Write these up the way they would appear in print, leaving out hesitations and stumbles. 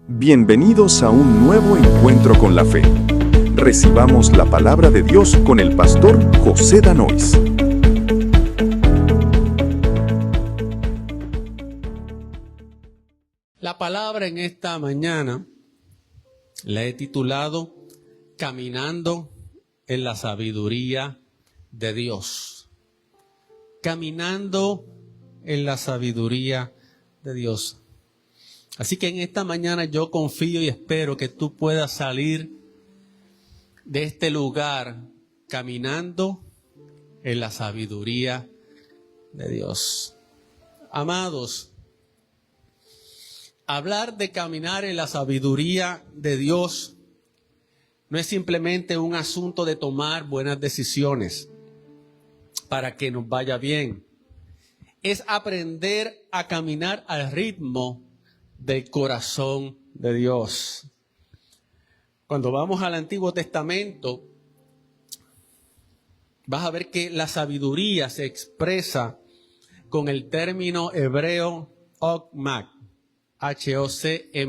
Bienvenidos a un nuevo encuentro con la fe. Recibamos la palabra de Dios con el pastor José Danois. La palabra en esta mañana la he titulado Caminando en la sabiduría de Dios. Caminando en la sabiduría de Dios. Así que en esta mañana yo confío y espero que tú puedas salir de este lugar caminando en la sabiduría de Dios. Amados, hablar de caminar en la sabiduría de Dios no es simplemente un asunto de tomar buenas decisiones para que nos vaya bien. Es aprender a caminar al ritmo del corazón de Dios. Cuando vamos al Antiguo Testamento, vas a ver que la sabiduría se expresa con el término hebreo Hokmah, H-O-C-M-A-H.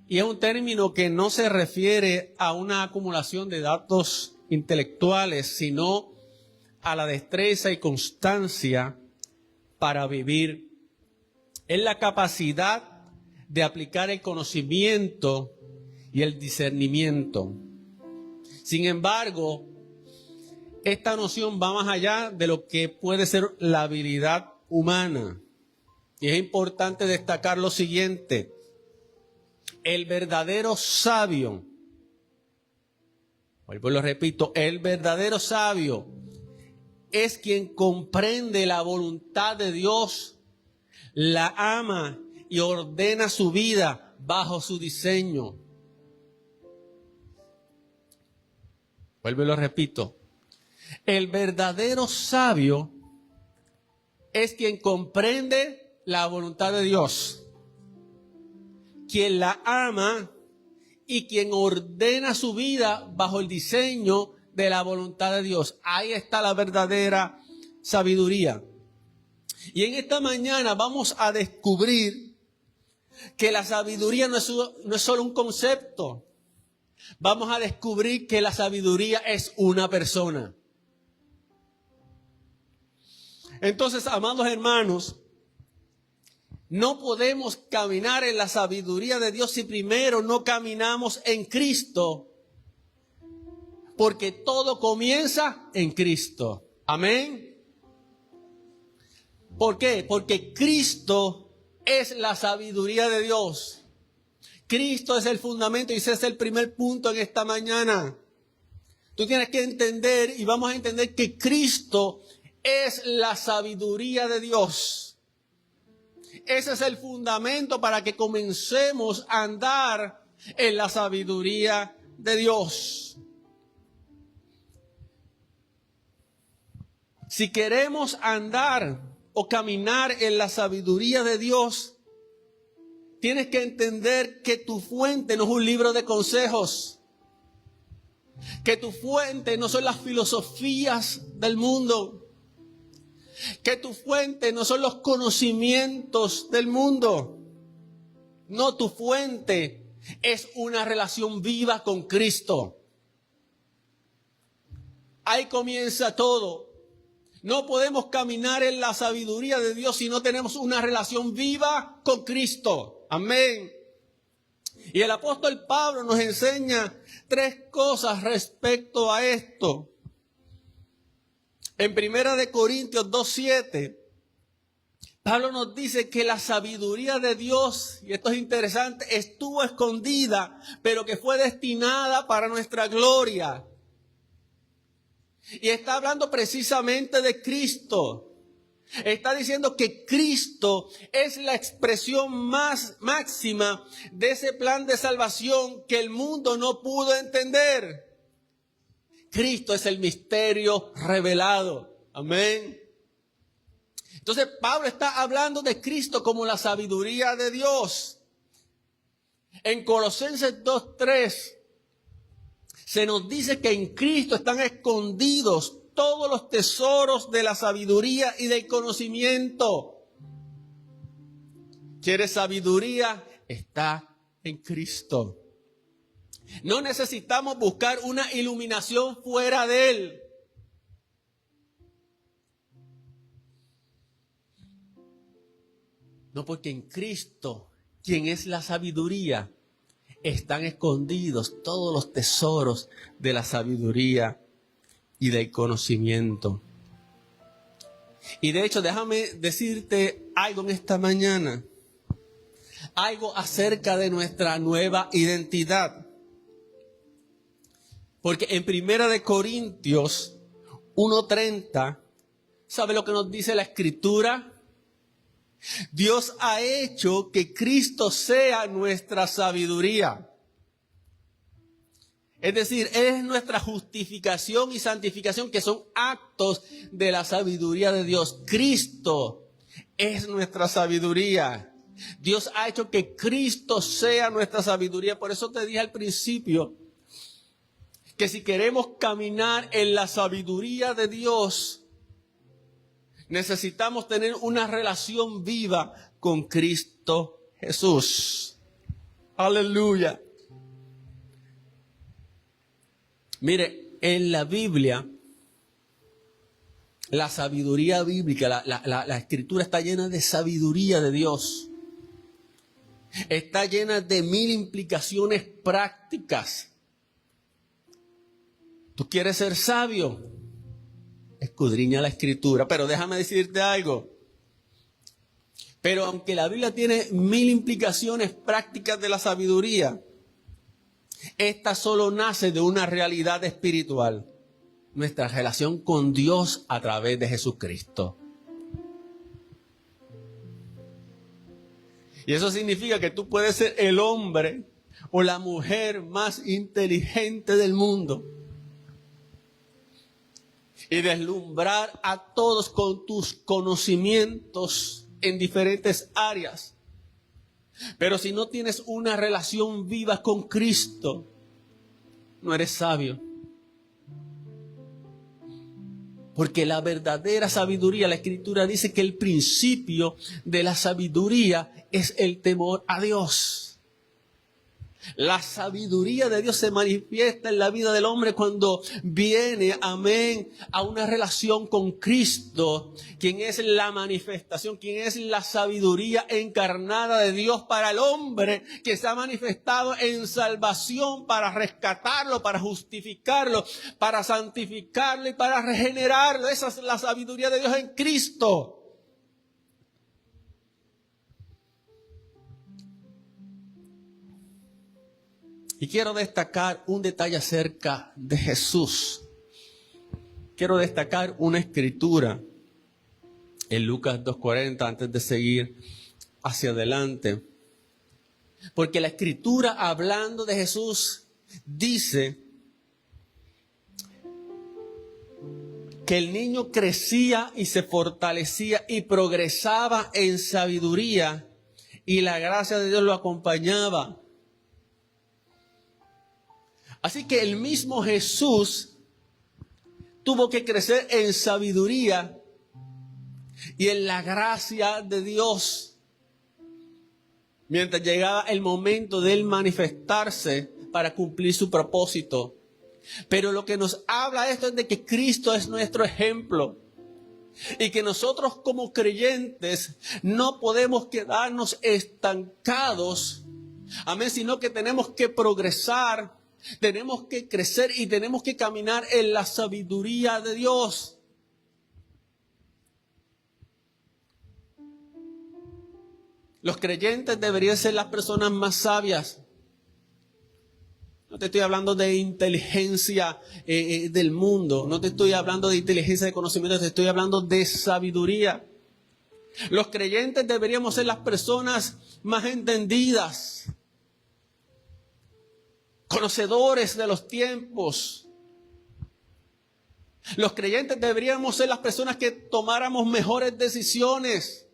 Y es un término que no se refiere a una acumulación de datos intelectuales, sino a la destreza y constancia para vivir. Es la capacidad de aplicar el conocimiento y el discernimiento. Sin embargo, esta noción va más allá de lo que puede ser la habilidad humana. Y es importante destacar lo siguiente. El verdadero sabio, vuelvo y lo repito, el verdadero sabio es quien comprende la voluntad de Dios, la ama y ordena su vida bajo su diseño. Vuelvo y lo repito. El verdadero sabio es quien comprende la voluntad de Dios, quien la ama y quien ordena su vida bajo el diseño de la voluntad de Dios. Ahí está la verdadera sabiduría. Y en esta mañana vamos a descubrir que la sabiduría no es solo un concepto. Vamos a descubrir que la sabiduría es una persona. Entonces, amados hermanos, no podemos caminar en la sabiduría de Dios si primero no caminamos en Cristo, porque todo comienza en Cristo. Amén. ¿Por qué? Porque Cristo es la sabiduría de Dios. Cristo es el fundamento y ese es el primer punto en esta mañana. Tú tienes que entender y vamos a entender que Cristo es la sabiduría de Dios. Ese es el fundamento para que comencemos a andar en la sabiduría de Dios. Si queremos andar o caminar en la sabiduría de Dios, tienes que entender que tu fuente no es un libro de consejos, que tu fuente no son las filosofías del mundo, que tu fuente no son los conocimientos del mundo. No, tu fuente es una relación viva con Cristo. Ahí comienza todo. No podemos caminar en la sabiduría de Dios si no tenemos una relación viva con Cristo. Amén. Y el apóstol Pablo nos enseña tres cosas respecto a esto. En 1 Corintios 2:7, Pablo nos dice que la sabiduría de Dios, y esto es interesante, estuvo escondida, pero que fue destinada para nuestra gloria. Y está hablando precisamente de Cristo. Está diciendo que Cristo es la expresión más máxima de ese plan de salvación que el mundo no pudo entender. Cristo es el misterio revelado. Amén. Entonces Pablo está hablando de Cristo como la sabiduría de Dios. En Colosenses 2:3 se nos dice que en Cristo están escondidos todos los tesoros de la sabiduría y del conocimiento. ¿Quieres sabiduría? Está en Cristo. No necesitamos buscar una iluminación fuera de Él. No, porque en Cristo, quien es la sabiduría, están escondidos todos los tesoros de la sabiduría y del conocimiento. Y de hecho, déjame decirte algo en esta mañana. Algo acerca de nuestra nueva identidad. Porque en 1 Corintios 1:30, ¿sabe lo que nos dice la Escritura? Dios ha hecho que Cristo sea nuestra sabiduría. Es decir, Él es nuestra justificación y santificación, que son actos de la sabiduría de Dios. Cristo es nuestra sabiduría. Dios ha hecho que Cristo sea nuestra sabiduría. Por eso te dije al principio que si queremos caminar en la sabiduría de Dios, necesitamos tener una relación viva con Cristo Jesús. Aleluya. Mire, en la Biblia, la sabiduría bíblica, la Escritura está llena de sabiduría de Dios. Está llena de 1000 implicaciones prácticas. ¿Tú quieres ser sabio? Escudriña la Escritura. Pero déjame decirte algo. Pero aunque la Biblia tiene 1000 implicaciones prácticas de la sabiduría, esta solo nace de una realidad espiritual. Nuestra relación con Dios a través de Jesucristo. Y eso significa que tú puedes ser el hombre o la mujer más inteligente del mundo y deslumbrar a todos con tus conocimientos en diferentes áreas. Pero si no tienes una relación viva con Cristo, no eres sabio. Porque la verdadera sabiduría, la Escritura dice que el principio de la sabiduría es el temor a Dios. La sabiduría de Dios se manifiesta en la vida del hombre cuando viene, amén, a una relación con Cristo, quien es la manifestación, quien es la sabiduría encarnada de Dios para el hombre, que se ha manifestado en salvación para rescatarlo, para justificarlo, para santificarlo y para regenerarlo. Esa es la sabiduría de Dios en Cristo. Y quiero destacar un detalle acerca de Jesús. Quiero destacar una escritura en Lucas 2:40 antes de seguir hacia adelante. Porque la escritura, hablando de Jesús, dice que el niño crecía y se fortalecía y progresaba en sabiduría y la gracia de Dios lo acompañaba. Así que el mismo Jesús tuvo que crecer en sabiduría y en la gracia de Dios, mientras llegaba el momento de él manifestarse para cumplir su propósito. Pero lo que nos habla esto es de que Cristo es nuestro ejemplo y que nosotros como creyentes no podemos quedarnos estancados, amén, sino que tenemos que progresar. Tenemos que crecer y tenemos que caminar en la sabiduría de Dios. Los creyentes deberían ser las personas más sabias. No te estoy hablando de inteligencia del mundo. No te estoy hablando de inteligencia de conocimiento. Te estoy hablando de sabiduría. Los creyentes deberíamos ser las personas más entendidas, conocedores de los tiempos. Los creyentes deberíamos ser las personas que tomáramos mejores decisiones.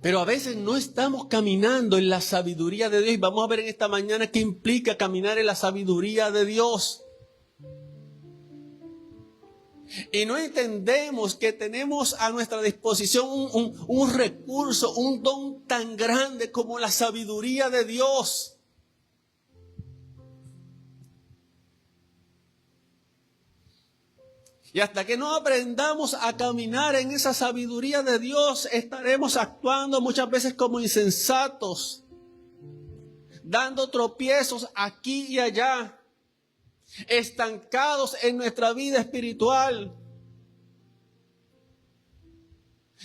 Pero a veces no estamos caminando en la sabiduría de Dios. Y vamos a ver en esta mañana qué implica caminar en la sabiduría de Dios. Y no entendemos que tenemos a nuestra disposición un recurso, un don tan grande como la sabiduría de Dios. Y hasta que no aprendamos a caminar en esa sabiduría de Dios, estaremos actuando muchas veces como insensatos, dando tropiezos aquí y allá, estancados en nuestra vida espiritual.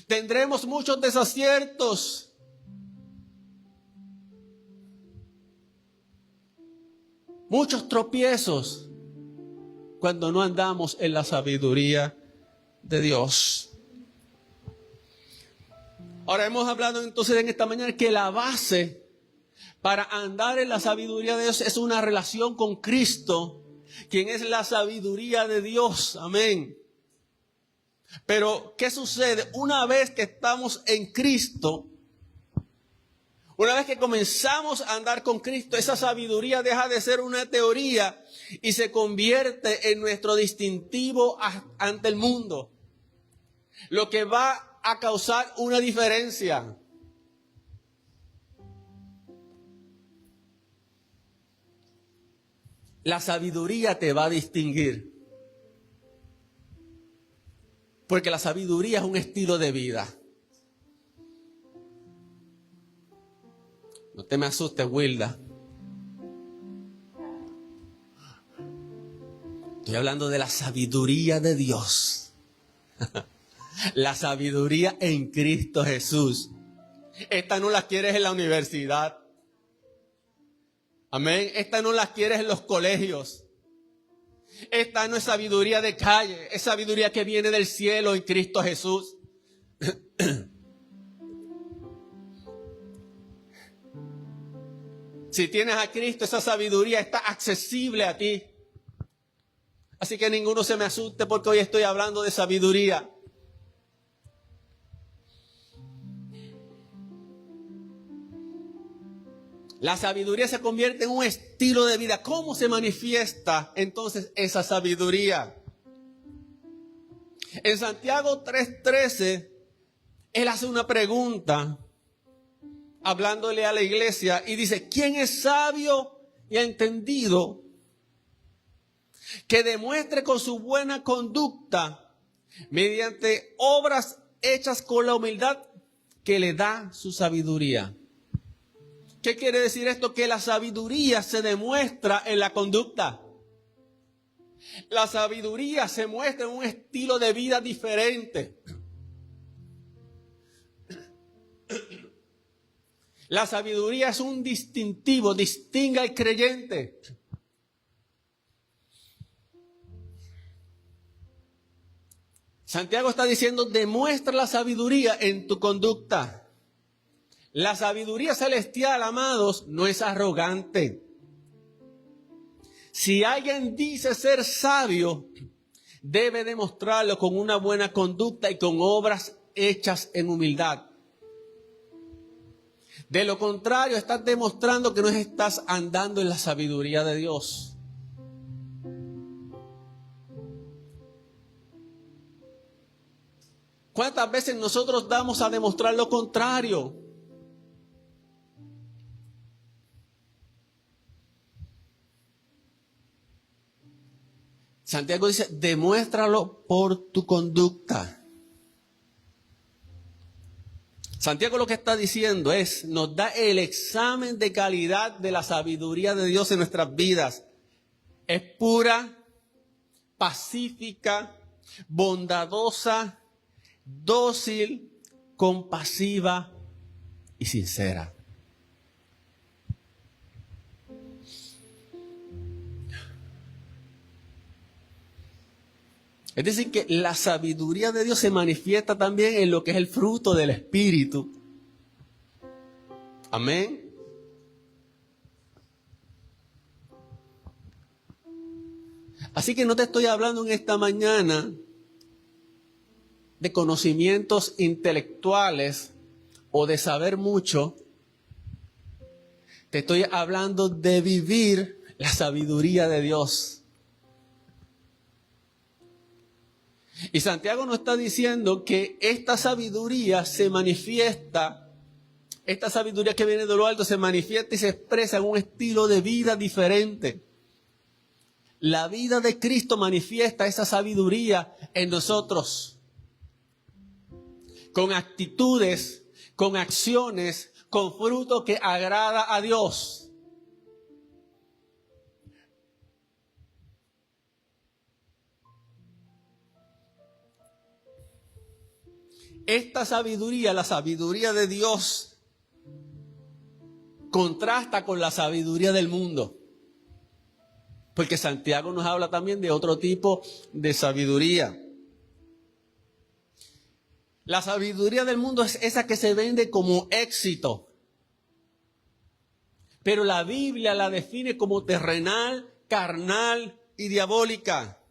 Tendremos muchos desaciertos. Muchos tropiezos cuando no andamos en la sabiduría de Dios. Ahora hemos hablado entonces en esta mañana que la base para andar en la sabiduría de Dios es una relación con Cristo, quien es la sabiduría de Dios. Amén. Pero, ¿qué sucede? Una vez que estamos en Cristo, una vez que comenzamos a andar con Cristo, esa sabiduría deja de ser una teoría y se convierte en nuestro distintivo ante el mundo. Lo que va a causar una diferencia. La sabiduría te va a distinguir. Porque la sabiduría es un estilo de vida. No te me asustes, Wilda. Estoy hablando de la sabiduría de Dios. La sabiduría en Cristo Jesús. Esta no la quieres en la universidad. Amén. Esta no la quieres en los colegios. Esta no es sabiduría de calle. Es sabiduría que viene del cielo en Cristo Jesús. Si tienes a Cristo, esa sabiduría está accesible a ti. Así que ninguno se me asuste porque hoy estoy hablando de sabiduría. La sabiduría se convierte en un estilo de vida. ¿Cómo se manifiesta entonces esa sabiduría? En Santiago 3:13, él hace una pregunta, hablándole a la iglesia, y dice: ¿quién es sabio y entendido que demuestre con su buena conducta, mediante obras hechas con la humildad que le da su sabiduría? ¿Qué quiere decir esto? Que la sabiduría se demuestra en la conducta. La sabiduría se muestra en un estilo de vida diferente. La sabiduría es un distintivo, distingue al creyente. Santiago está diciendo: demuestra la sabiduría en tu conducta. La sabiduría celestial, amados, no es arrogante. Si alguien dice ser sabio, debe demostrarlo con una buena conducta y con obras hechas en humildad. De lo contrario, estás demostrando que no estás andando en la sabiduría de Dios. ¿Cuántas veces nosotros damos a demostrar lo contrario? Santiago dice: demuéstralo por tu conducta. Santiago lo que está diciendo es, nos da el examen de calidad de la sabiduría de Dios en nuestras vidas. Es pura, pacífica, bondadosa, dócil, compasiva y sincera. Es decir, que la sabiduría de Dios se manifiesta también en lo que es el fruto del Espíritu. Amén. Así que no te estoy hablando en esta mañana de conocimientos intelectuales o de saber mucho. Te estoy hablando de vivir la sabiduría de Dios. Y Santiago nos está diciendo que esta sabiduría se manifiesta, esta sabiduría que viene de lo alto se manifiesta y se expresa en un estilo de vida diferente. La vida de Cristo manifiesta esa sabiduría en nosotros. Con actitudes, con acciones, con fruto que agrada a Dios. Esta sabiduría, la sabiduría de Dios, contrasta con la sabiduría del mundo. Porque Santiago nos habla también de otro tipo de sabiduría. La sabiduría del mundo es esa que se vende como éxito. Pero la Biblia la define como terrenal, carnal y diabólica.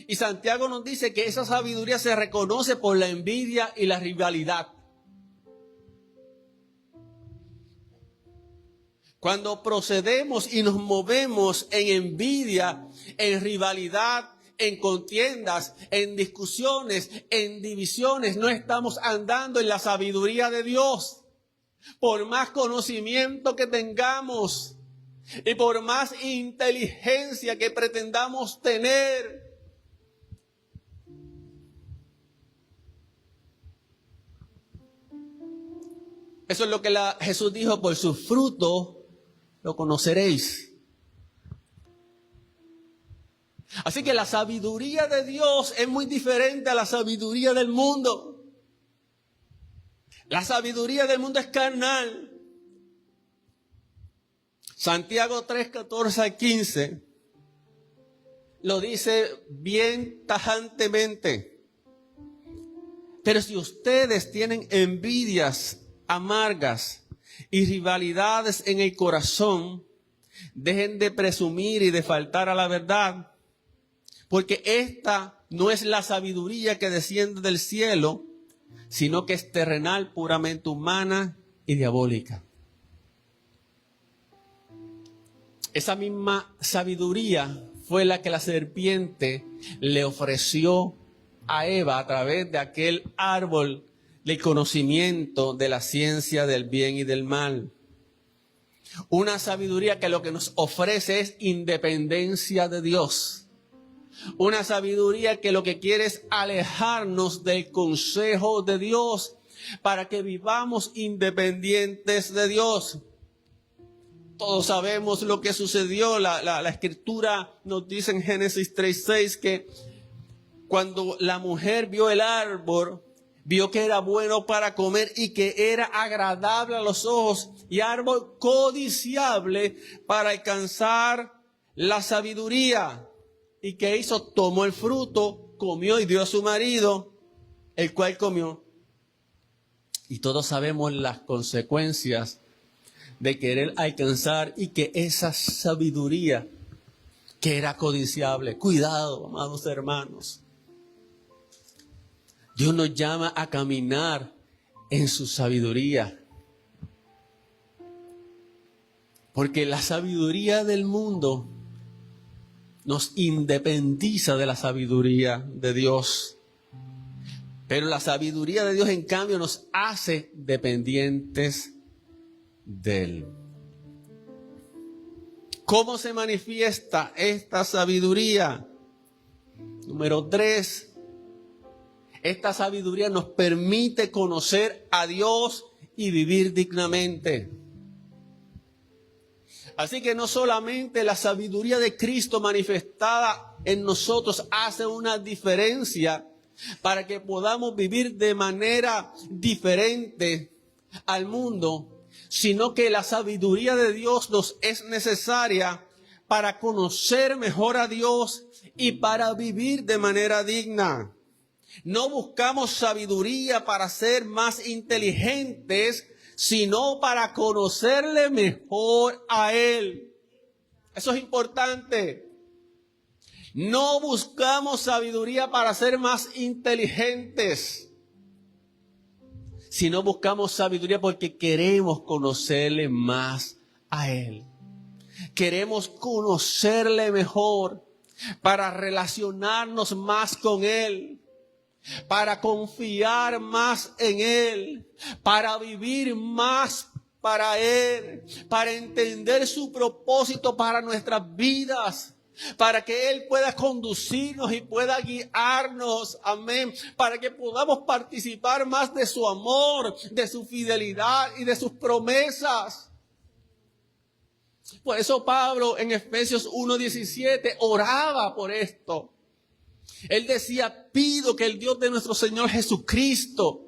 Y Santiago nos dice que esa sabiduría se reconoce por la envidia y la rivalidad. Cuando procedemos y nos movemos en envidia, en rivalidad, en contiendas, en discusiones, en divisiones, no estamos andando en la sabiduría de Dios. Por más conocimiento que tengamos y por más inteligencia que pretendamos tener, eso es lo que Jesús dijo: por su fruto lo conoceréis. Así que la sabiduría de Dios es muy diferente a la sabiduría del mundo. La sabiduría del mundo es carnal. Santiago 3, 14 al 15 lo dice bien tajantemente. Pero si ustedes tienen envidias amargas y rivalidades en el corazón, dejen de presumir y de faltar a la verdad, porque esta no es la sabiduría que desciende del cielo, sino que es terrenal, puramente humana y diabólica. Esa misma sabiduría fue la que la serpiente le ofreció a Eva a través de aquel árbol del conocimiento de la ciencia del bien y del mal. Una sabiduría que lo que nos ofrece es independencia de Dios. Una sabiduría que lo que quiere es alejarnos del consejo de Dios para que vivamos independientes de Dios. Todos sabemos lo que sucedió. La Escritura nos dice en Génesis 3:6 que cuando la mujer vio el árbol, vio que era bueno para comer y que era agradable a los ojos y árbol codiciable para alcanzar la sabiduría. ¿Y qué hizo? Tomó el fruto, comió y dio a su marido, el cual comió. Y todos sabemos las consecuencias de querer alcanzar y que esa sabiduría que era codiciable. Cuidado, amados hermanos. Dios nos llama a caminar en su sabiduría. Porque la sabiduría del mundo nos independiza de la sabiduría de Dios. Pero la sabiduría de Dios, en cambio, nos hace dependientes de Él. ¿Cómo se manifiesta esta sabiduría? Número 3. Esta sabiduría nos permite conocer a Dios y vivir dignamente. Así que no solamente la sabiduría de Cristo manifestada en nosotros hace una diferencia para que podamos vivir de manera diferente al mundo, sino que la sabiduría de Dios nos es necesaria para conocer mejor a Dios y para vivir de manera digna. No buscamos sabiduría para ser más inteligentes, sino para conocerle mejor a Él. Eso es importante. No buscamos sabiduría para ser más inteligentes, sino buscamos sabiduría porque queremos conocerle más a Él. Queremos conocerle mejor. para relacionarnos más con Él, para confiar más en Él, para vivir más para Él, para entender su propósito para nuestras vidas, para que Él pueda conducirnos y pueda guiarnos, amén, para que podamos participar más de su amor, de su fidelidad y de sus promesas. Por eso Pablo en Efesios 1:17 oraba por esto. Él decía: pido que el Dios de nuestro Señor Jesucristo,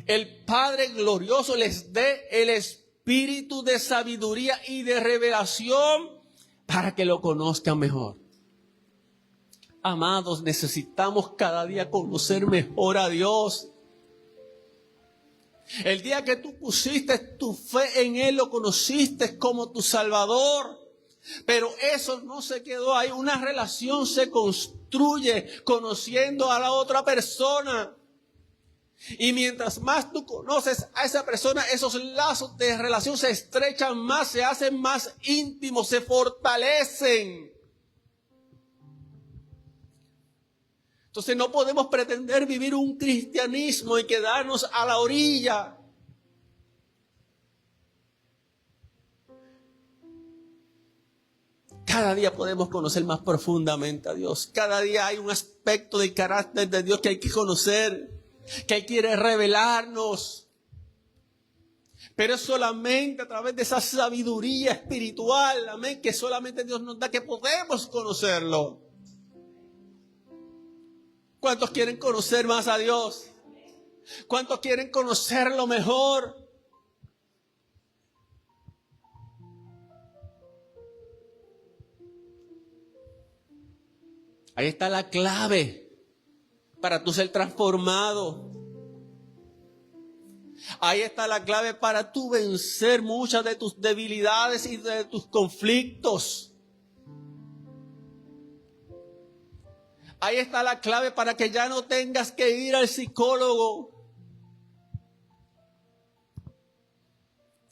el Padre glorioso, les dé el espíritu de sabiduría y de revelación para que lo conozcan mejor. Amados, necesitamos cada día conocer mejor a Dios. El día que tú pusiste tu fe en Él, lo conociste como tu Salvador. Pero eso no se quedó ahí. Una relación se construye conociendo a la otra persona. Y mientras más tú conoces a esa persona, esos lazos de relación se estrechan más, se hacen más íntimos, se fortalecen. Entonces no podemos pretender vivir un cristianismo y quedarnos a la orilla. Cada día podemos conocer más profundamente a Dios. Cada día hay un aspecto del carácter de Dios que hay que conocer, que Él quiere revelarnos. Pero es solamente a través de esa sabiduría espiritual, amén, que solamente Dios nos da, que podemos conocerlo. ¿Cuántos quieren conocer más a Dios? ¿Cuántos quieren conocerlo mejor? Ahí está la clave para tú ser transformado. Ahí está la clave para tú vencer muchas de tus debilidades y de tus conflictos. Ahí está la clave para que ya no tengas que ir al psicólogo.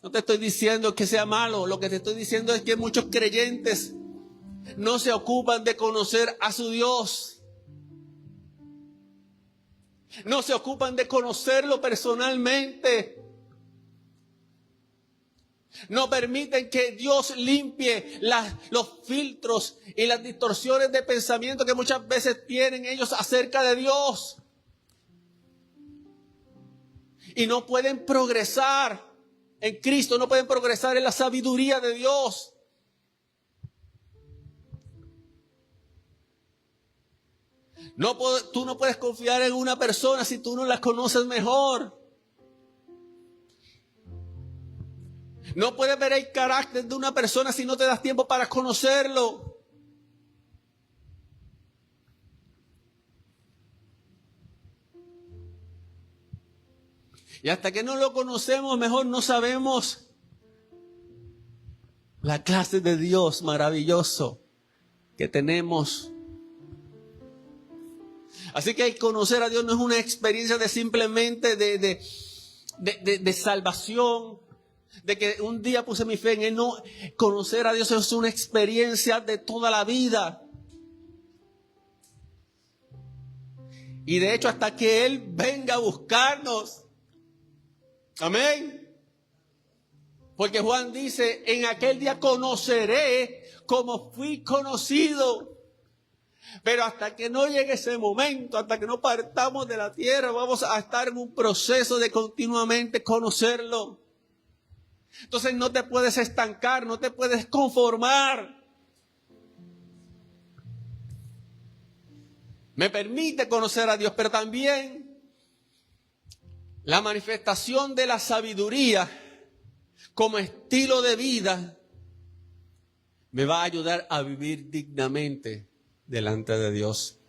No te estoy diciendo que sea malo. Lo que te estoy diciendo es que muchos creyentes no se ocupan de conocer a su Dios. No se ocupan de conocerlo personalmente. No permiten que Dios limpie los filtros y las distorsiones de pensamiento que muchas veces tienen ellos acerca de Dios. Y no pueden progresar en Cristo, no pueden progresar en la sabiduría de Dios. Tú no puedes confiar en una persona si tú no la conoces mejor. No puedes ver el carácter de una persona si no te das tiempo para conocerlo. Y hasta que no lo conocemos mejor, no sabemos la clase de Dios maravilloso que tenemos. Así que el conocer a Dios no es una experiencia de simplemente de salvación, de que un día puse mi fe en Él. No, conocer a Dios es una experiencia de toda la vida. Y de hecho hasta que Él venga a buscarnos. Amén. Porque Juan dice: en aquel día conoceré como fui conocido. Pero hasta que no llegue ese momento, hasta que no partamos de la tierra, vamos a estar en un proceso de continuamente conocerlo. Entonces no te puedes estancar, no te puedes conformar. Me permite conocer a Dios, pero también la manifestación de la sabiduría como estilo de vida me va a ayudar a vivir dignamente delante de Dios.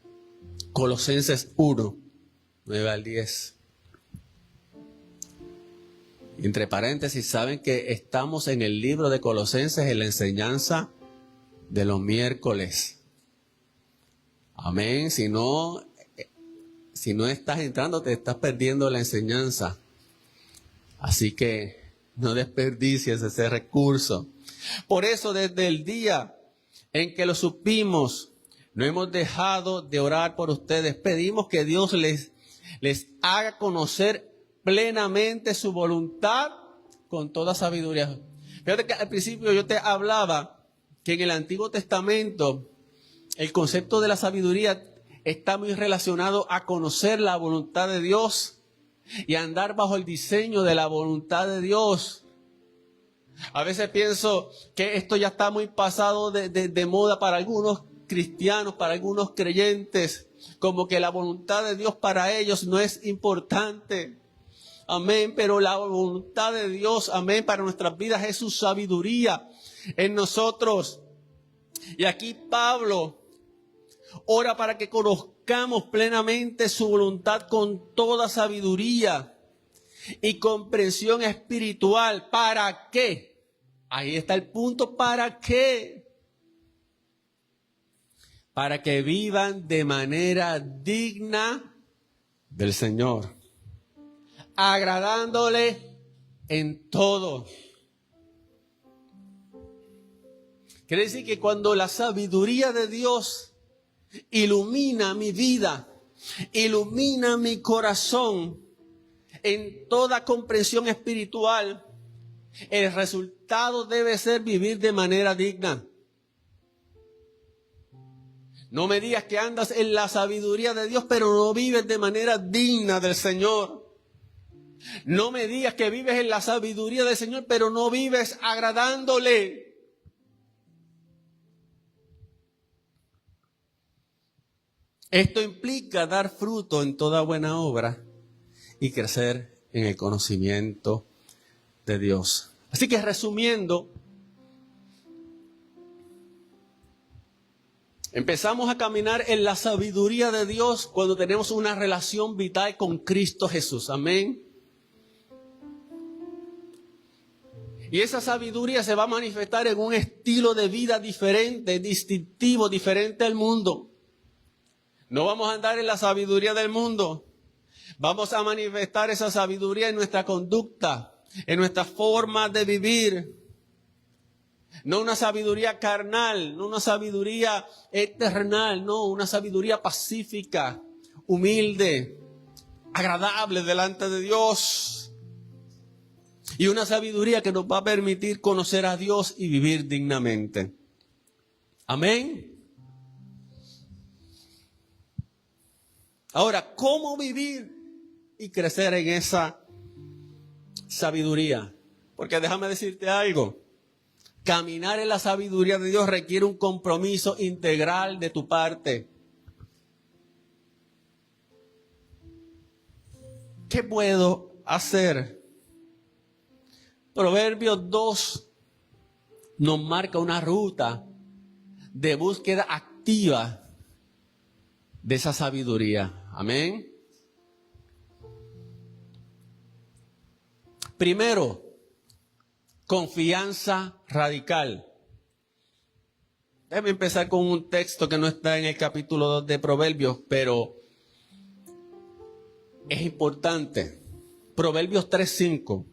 Colosenses 1, 9 al 10. Entre paréntesis, saben que estamos en el libro de Colosenses en la enseñanza de los miércoles. Amén. Si no estás entrando, te estás perdiendo la enseñanza. Así que no desperdicies ese recurso. Por eso, desde el día en que lo supimos, No hemos dejado de orar por ustedes. Pedimos que Dios les haga conocer plenamente su voluntad con toda sabiduría. Fíjate que al principio yo te hablaba que en el Antiguo Testamento el concepto de la sabiduría está muy relacionado a conocer la voluntad de Dios y a andar bajo el diseño de la voluntad de Dios. A veces pienso que esto ya está muy pasado de moda para algunos cristianos, para algunos creyentes, como que la voluntad de Dios para ellos no es importante. Amén, pero la voluntad de Dios, amén, para nuestras vidas es su sabiduría en nosotros. Y aquí Pablo ora para que conozcamos plenamente su voluntad con toda sabiduría y comprensión espiritual. ¿Para qué? Ahí está el punto. ¿Para qué? Para que vivan de manera digna del Señor, agradándole en todo. Quiere decir que cuando la sabiduría de Dios ilumina mi vida, ilumina mi corazón en toda comprensión espiritual, el resultado debe ser vivir de manera digna. No me digas que andas en la sabiduría de Dios, pero no vives de manera digna del Señor. No me digas que vives en la sabiduría del Señor, pero no vives agradándole. Esto implica dar fruto en toda buena obra y crecer en el conocimiento de Dios. Así que resumiendo, empezamos a caminar en la sabiduría de Dios cuando tenemos una relación vital con Cristo Jesús. Amén. Y esa sabiduría se va a manifestar en un estilo de vida diferente, distintivo, diferente al mundo. No vamos a andar en la sabiduría del mundo. Vamos a manifestar esa sabiduría en nuestra conducta, en nuestra forma de vivir. No una sabiduría carnal, no una sabiduría terrenal, no, una sabiduría pacífica, humilde, agradable delante de Dios. Y una sabiduría que nos va a permitir conocer a Dios y vivir dignamente. Amén. Ahora, ¿cómo vivir y crecer en esa sabiduría? Porque déjame decirte algo. Caminar en la sabiduría de Dios requiere un compromiso integral de tu parte. ¿Qué puedo hacer? Proverbios 2 nos marca una ruta de búsqueda activa de esa sabiduría. Amén. Primero, confianza radical. Déjame empezar con un texto que no está en el capítulo 2 de Proverbios, pero es importante. Proverbios 3:5.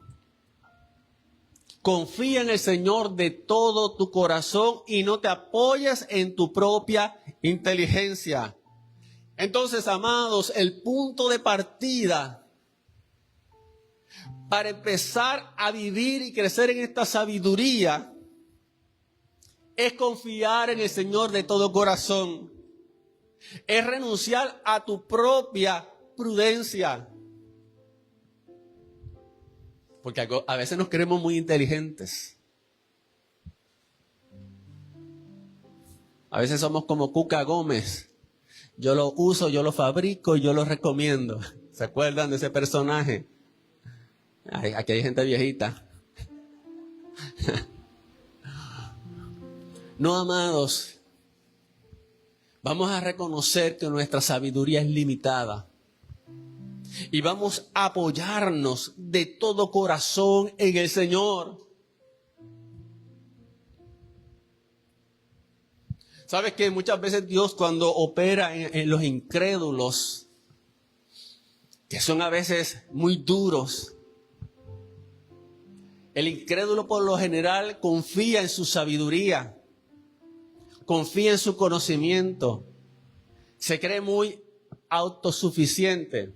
Confía en el Señor de todo tu corazón y no te apoyes en tu propia inteligencia. Entonces, amados, el punto de partida para empezar a vivir y crecer en esta sabiduría es confiar en el Señor de todo corazón. Es renunciar a tu propia prudencia. Porque a veces nos creemos muy inteligentes. A veces somos como Cuca Gómez. Yo lo uso, yo lo fabrico y yo lo recomiendo. ¿Se acuerdan de ese personaje? Aquí hay gente viejita. No, amados. Vamos a reconocer que nuestra sabiduría es limitada. Y vamos a apoyarnos de todo corazón en el Señor. ¿Sabes que muchas veces Dios, cuando opera en los incrédulos, que son a veces muy duros, el incrédulo por lo general confía en su sabiduría, confía en su conocimiento, se cree muy autosuficiente.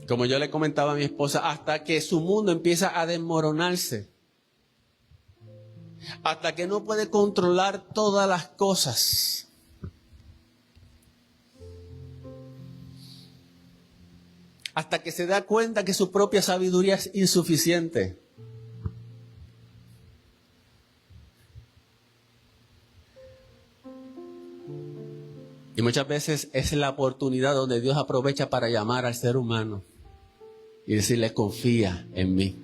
Como yo le comentaba a mi esposa, hasta que su mundo empieza a desmoronarse, hasta que no puede controlar todas las cosas. Hasta que se da cuenta que su propia sabiduría es insuficiente. Y muchas veces es la oportunidad donde Dios aprovecha para llamar al ser humano y decirle: confía en mí.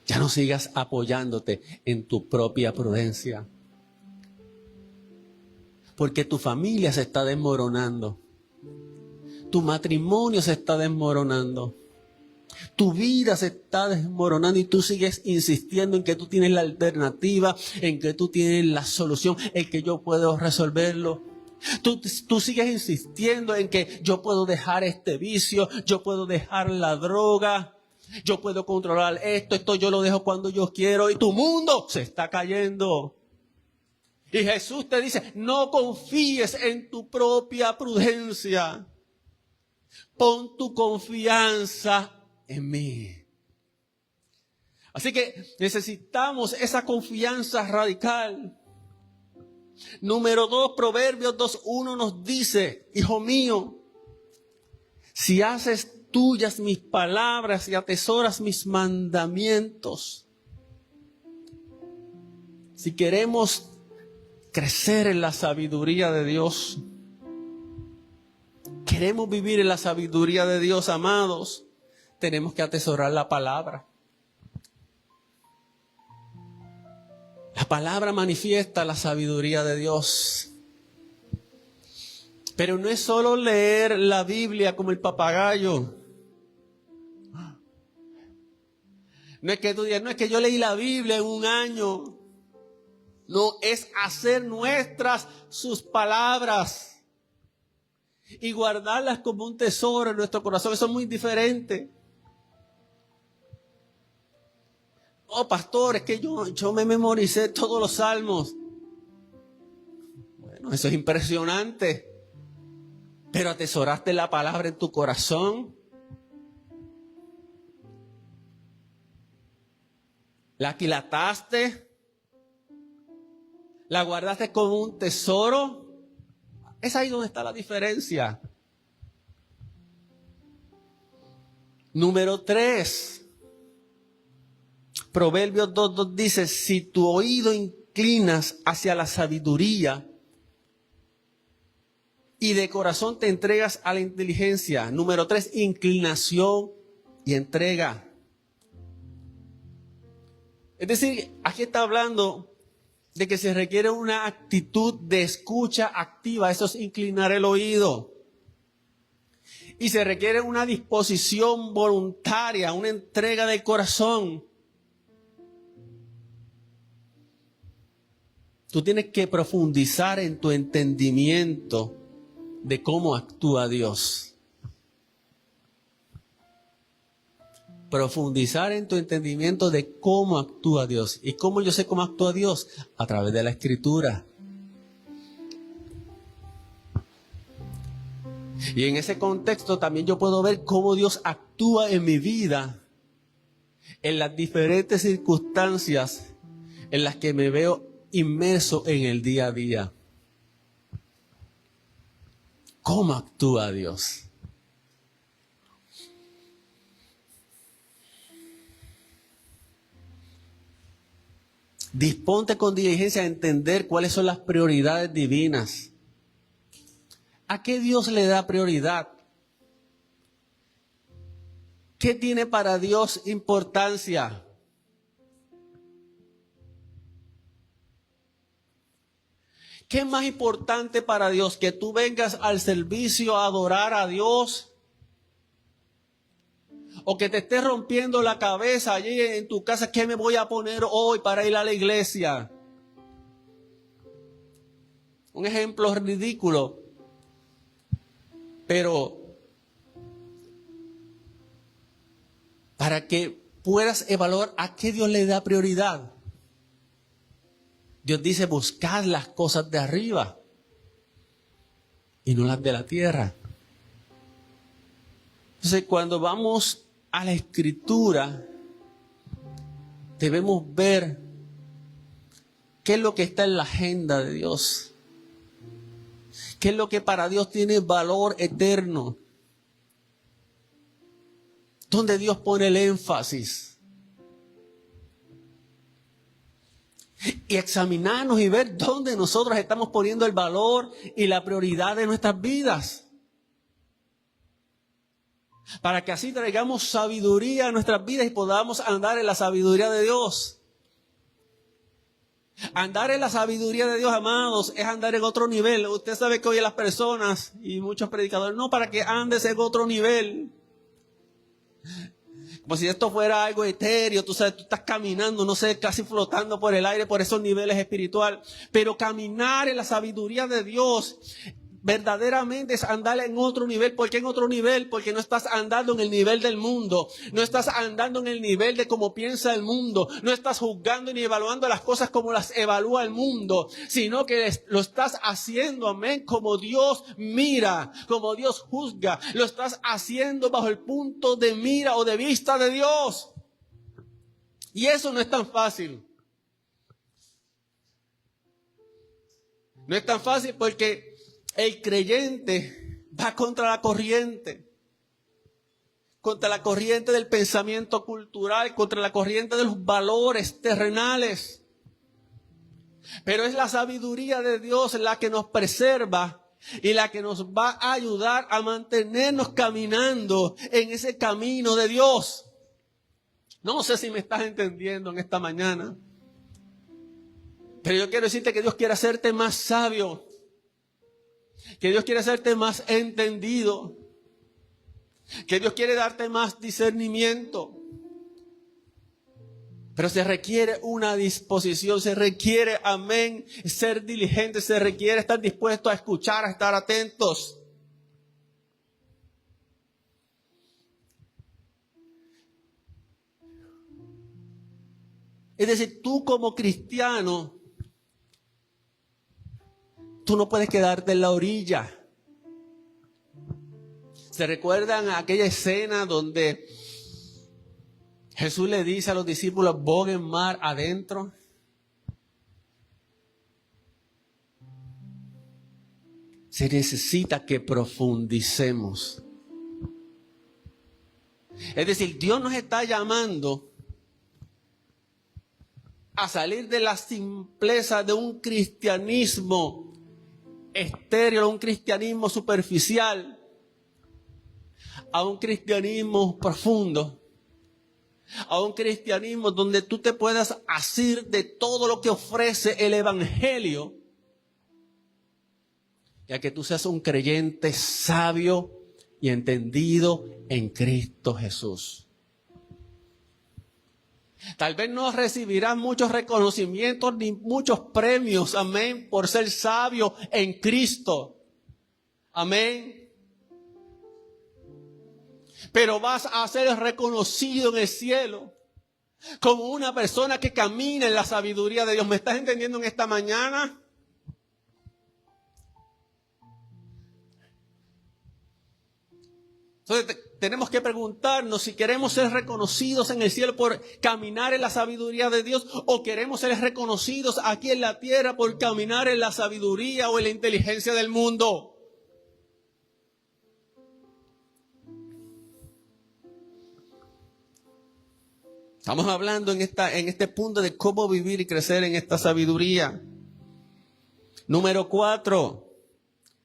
Ya no sigas apoyándote en tu propia prudencia. Porque tu familia se está desmoronando. Tu matrimonio se está desmoronando. Tu vida se está desmoronando y tú sigues insistiendo en que tú tienes la alternativa, en que tú tienes la solución, en que yo puedo resolverlo. Tú sigues insistiendo en que yo puedo dejar este vicio, yo puedo dejar la droga, yo puedo controlar esto yo lo dejo cuando yo quiero, y tu mundo se está cayendo. Y Jesús te dice: no confíes en tu propia prudencia. Pon tu confianza en mí. Así que necesitamos esa confianza radical. Número 2, Proverbios 2:1 nos dice: hijo mío, si haces tuyas mis palabras y atesoras mis mandamientos. Si queremos crecer en la sabiduría de Dios, queremos vivir en la sabiduría de Dios, amados, tenemos que atesorar la palabra. La palabra manifiesta la sabiduría de Dios. Pero no es solo leer la Biblia como el papagayo. No es que tú digas: no, es que yo leí la Biblia en un año. No, es hacer nuestras sus palabras y guardarlas como un tesoro en nuestro corazón. Eso es muy diferente. Oh, pastor, es que yo me memoricé todos los salmos. Bueno, eso es impresionante. Pero atesoraste la palabra en tu corazón. La aquilataste. La guardaste como un tesoro. Es ahí donde está la diferencia. Número 3. Proverbios 2:2 dice: si tu oído inclinas hacia la sabiduría y de corazón te entregas a la inteligencia. Número 3, inclinación y entrega. Es decir, aquí está hablando de que se requiere una actitud de escucha activa. Eso es inclinar el oído. Y se requiere una disposición voluntaria, una entrega del corazón. Tú tienes que profundizar en tu entendimiento de cómo actúa Dios. Profundizar en tu entendimiento de cómo actúa Dios. ¿Y cómo yo sé cómo actúa Dios? A través de la Escritura. Y en ese contexto también yo puedo ver cómo Dios actúa en mi vida, en las diferentes circunstancias en las que me veo inmerso en el día a día. ¿Cómo actúa Dios? Disponte con diligencia a entender cuáles son las prioridades divinas. ¿A qué Dios le da prioridad? ¿Qué tiene para Dios importancia? ¿Qué es más importante para Dios? ¿Que tú vengas al servicio a adorar a Dios? ¿O que te estés rompiendo la cabeza allí en tu casa? ¿Qué me voy a poner hoy para ir a la iglesia? Un ejemplo ridículo. Pero para que puedas evaluar a qué Dios le da prioridad. Dios dice, buscad las cosas de arriba y no las de la tierra. Entonces, cuando vamos a la Escritura, debemos ver qué es lo que está en la agenda de Dios. ¿Qué es lo que para Dios tiene valor eterno? ¿Dónde Dios pone el énfasis? Y examinarnos y ver dónde nosotros estamos poniendo el valor y la prioridad de nuestras vidas. Para que así traigamos sabiduría a nuestras vidas y podamos andar en la sabiduría de Dios. Andar en la sabiduría de Dios, amados, es andar en otro nivel. Usted sabe que hoy las personas y muchos predicadores, no, para que andes en otro nivel. Como si esto fuera algo etéreo, tú sabes, tú estás caminando, no sé, casi flotando por el aire, por esos niveles espirituales. Pero caminar en la sabiduría de Dios verdaderamente es andar en otro nivel. ¿Por qué en otro nivel? Porque no estás andando en el nivel del mundo. No estás andando en el nivel de cómo piensa el mundo. No estás juzgando ni evaluando las cosas como las evalúa el mundo. Sino que lo estás haciendo, amén, como Dios mira, como Dios juzga. Lo estás haciendo bajo el punto de mira o de vista de Dios. Y eso no es tan fácil. No es tan fácil porque el creyente va contra la corriente del pensamiento cultural, contra la corriente de los valores terrenales. Pero es la sabiduría de Dios la que nos preserva y la que nos va a ayudar a mantenernos caminando en ese camino de Dios. No sé si me estás entendiendo en esta mañana, pero yo quiero decirte que Dios quiere hacerte más sabio. Que Dios quiere hacerte más entendido. Que Dios quiere darte más discernimiento. Pero se requiere una disposición, se requiere, amén, ser diligente, se requiere estar dispuesto a escuchar, a estar atentos. Es decir, tú como cristiano, tú no puedes quedarte en la orilla. ¿Se recuerdan aquella escena donde Jesús le dice a los discípulos, boguen mar adentro? Se necesita que profundicemos. Es decir, Dios nos está llamando a salir de la simpleza de un cristianismo estéril, un cristianismo superficial, a un cristianismo profundo, a un cristianismo donde tú te puedas asir de todo lo que ofrece el evangelio, ya que tú seas un creyente sabio y entendido en Cristo Jesús. Tal vez no recibirás muchos reconocimientos ni muchos premios, amén, por ser sabio en Cristo. Amén. Pero vas a ser reconocido en el cielo como una persona que camina en la sabiduría de Dios. ¿Me estás entendiendo en esta mañana? Entonces tenemos que preguntarnos si queremos ser reconocidos en el cielo por caminar en la sabiduría de Dios, o queremos ser reconocidos aquí en la tierra por caminar en la sabiduría o en la inteligencia del mundo. Estamos hablando en este punto de cómo vivir y crecer en esta sabiduría. Número 4,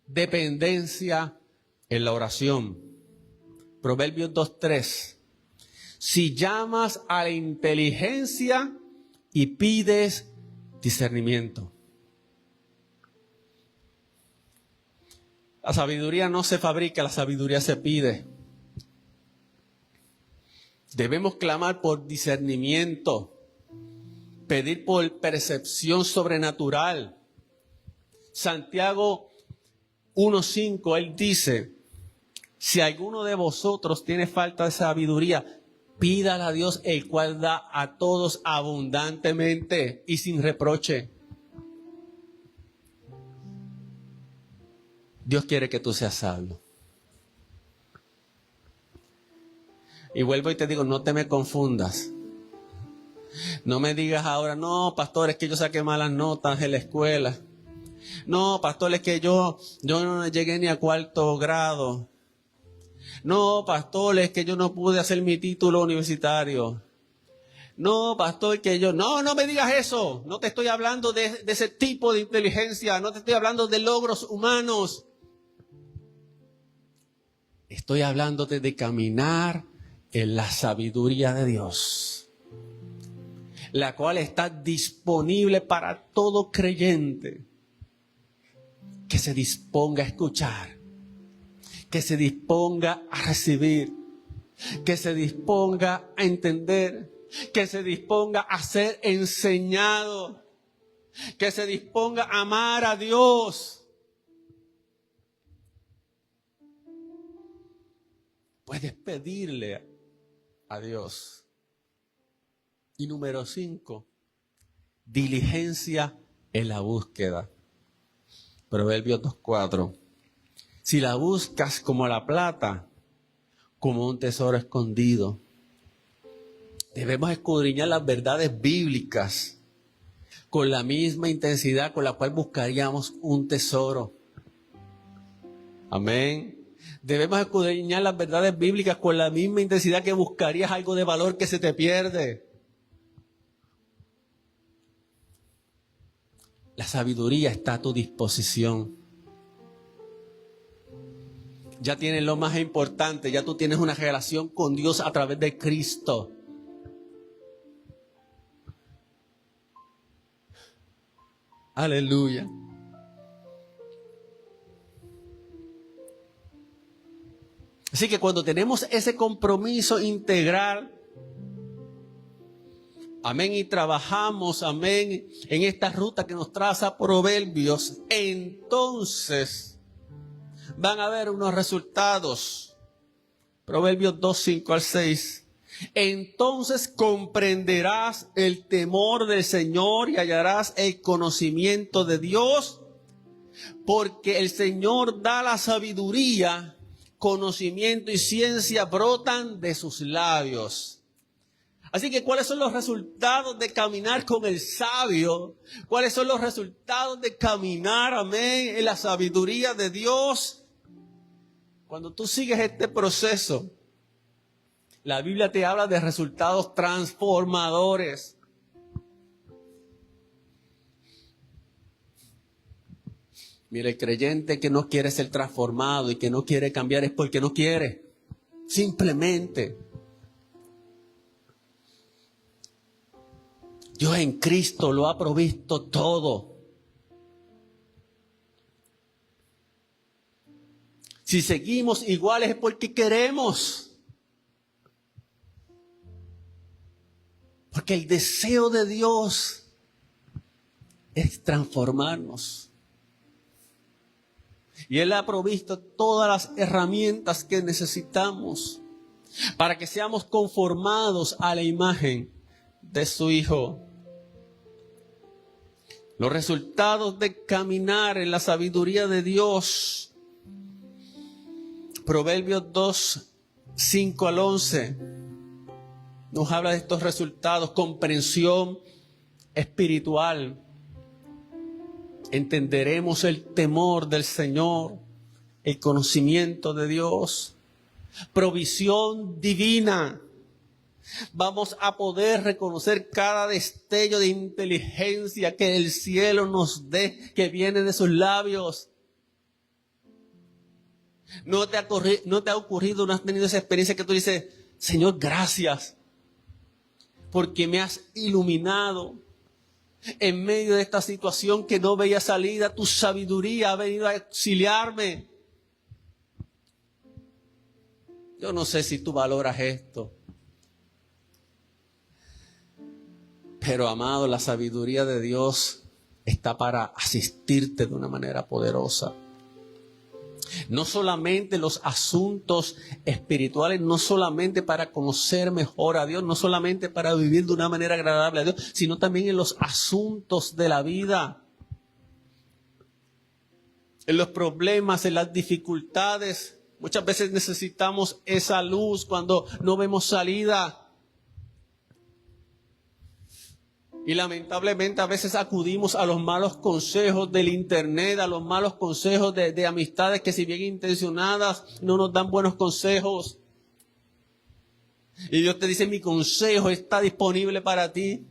dependencia en la oración. Proverbios 2:3. Si llamas a la inteligencia y pides discernimiento. La sabiduría no se fabrica, la sabiduría se pide. Debemos clamar por discernimiento, pedir por percepción sobrenatural. Santiago 1:5, él dice: si alguno de vosotros tiene falta de sabiduría, Pídale a Dios, el cual da a todos abundantemente y sin reproche. Dios quiere que tú seas salvo. Y vuelvo y te digo, no te me confundas. No me digas ahora, no, pastor, es que yo saqué malas notas en la escuela. No, pastor, es que yo no llegué ni a 4º grado. No, pastor, es que yo no pude hacer mi título universitario. No, pastor, que yo... No, no me digas eso. No te estoy hablando de ese tipo de inteligencia. No te estoy hablando de logros humanos. Estoy hablándote de caminar en la sabiduría de Dios, la cual está disponible para todo creyente que se disponga a escuchar, que se disponga a recibir, que se disponga a entender, que se disponga a ser enseñado, que se disponga a amar a Dios. Puedes pedirle a Dios. Y número 5, diligencia en la búsqueda. Proverbios 2:4. Si la buscas como la plata, como un tesoro escondido. Debemos escudriñar las verdades bíblicas con la misma intensidad con la cual buscaríamos un tesoro. Amén. Debemos escudriñar las verdades bíblicas con la misma intensidad que buscarías algo de valor que se te pierde. La sabiduría está a tu disposición. Ya tienes lo más importante, ya tú tienes una relación con Dios a través de Cristo. Aleluya. Así que cuando tenemos ese compromiso integral, amén, y trabajamos, amén, en esta ruta que nos traza Proverbios, entonces van a haber unos resultados. Proverbios 2:5-6. Entonces comprenderás el temor del Señor y hallarás el conocimiento de Dios, porque el Señor da la sabiduría. Conocimiento y ciencia brotan de sus labios. Así que, ¿cuáles son los resultados de caminar con el sabio? ¿Cuáles son los resultados de caminar, amén, en la sabiduría de Dios? Cuando tú sigues este proceso, la Biblia te habla de resultados transformadores. Mira, el creyente que no quiere ser transformado y que no quiere cambiar es porque no quiere. Simplemente. Dios en Cristo lo ha provisto todo. Si seguimos iguales es porque queremos. Porque el deseo de Dios es transformarnos. Y Él ha provisto todas las herramientas que necesitamos para que seamos conformados a la imagen de su Hijo. Los resultados de caminar en la sabiduría de Dios. Proverbios 2:5-11 nos habla de estos resultados. Comprensión espiritual. Entenderemos el temor del Señor, el conocimiento de Dios, provisión divina. Vamos a poder reconocer cada destello de inteligencia que el cielo nos dé, que viene de sus labios. ¿No te ha ocurrido, no has tenido esa experiencia que tú dices, Señor, gracias, porque me has iluminado? En medio de esta situación que no veía salida, tu sabiduría ha venido a auxiliarme. Yo no sé si tú valoras esto. Pero, amado, la sabiduría de Dios está para asistirte de una manera poderosa. No solamente los asuntos espirituales, no solamente para conocer mejor a Dios, no solamente para vivir de una manera agradable a Dios, sino también en los asuntos de la vida. En los problemas, en las dificultades. Muchas veces necesitamos esa luz cuando no vemos salida. Y lamentablemente a veces acudimos a los malos consejos del internet, a los malos consejos de amistades que, si bien intencionadas, no nos dan buenos consejos. Y Dios te dice: mi consejo está disponible para ti.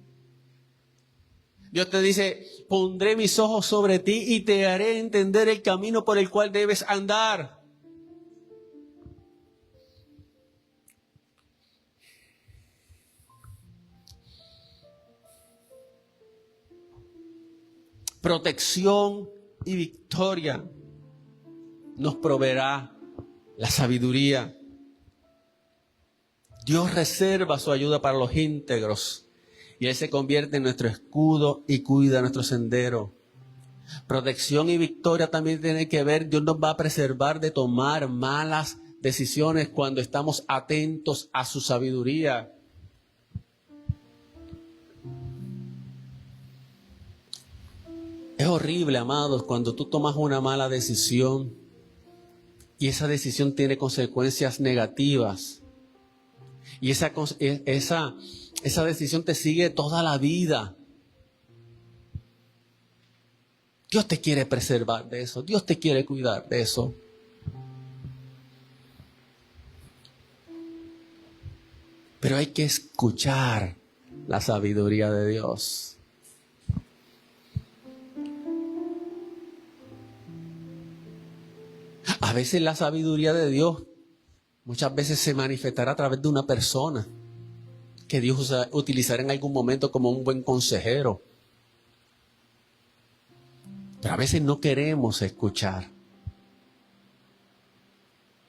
Dios te dice: pondré mis ojos sobre ti y te haré entender el camino por el cual debes andar. Protección y victoria nos proveerá la sabiduría. Dios reserva su ayuda para los íntegros y Él se convierte en nuestro escudo y cuida nuestro sendero. Protección y victoria también tiene que ver, Dios nos va a preservar de tomar malas decisiones cuando estamos atentos a su sabiduría. Es horrible, amados, cuando tú tomas una mala decisión y esa decisión tiene consecuencias negativas. Y esa decisión te sigue toda la vida. Dios te quiere preservar de eso. Dios te quiere cuidar de eso. Pero hay que escuchar la sabiduría de Dios. A veces la sabiduría de Dios muchas veces se manifestará a través de una persona que Dios utilizará en algún momento como un buen consejero. Pero a veces no queremos escuchar.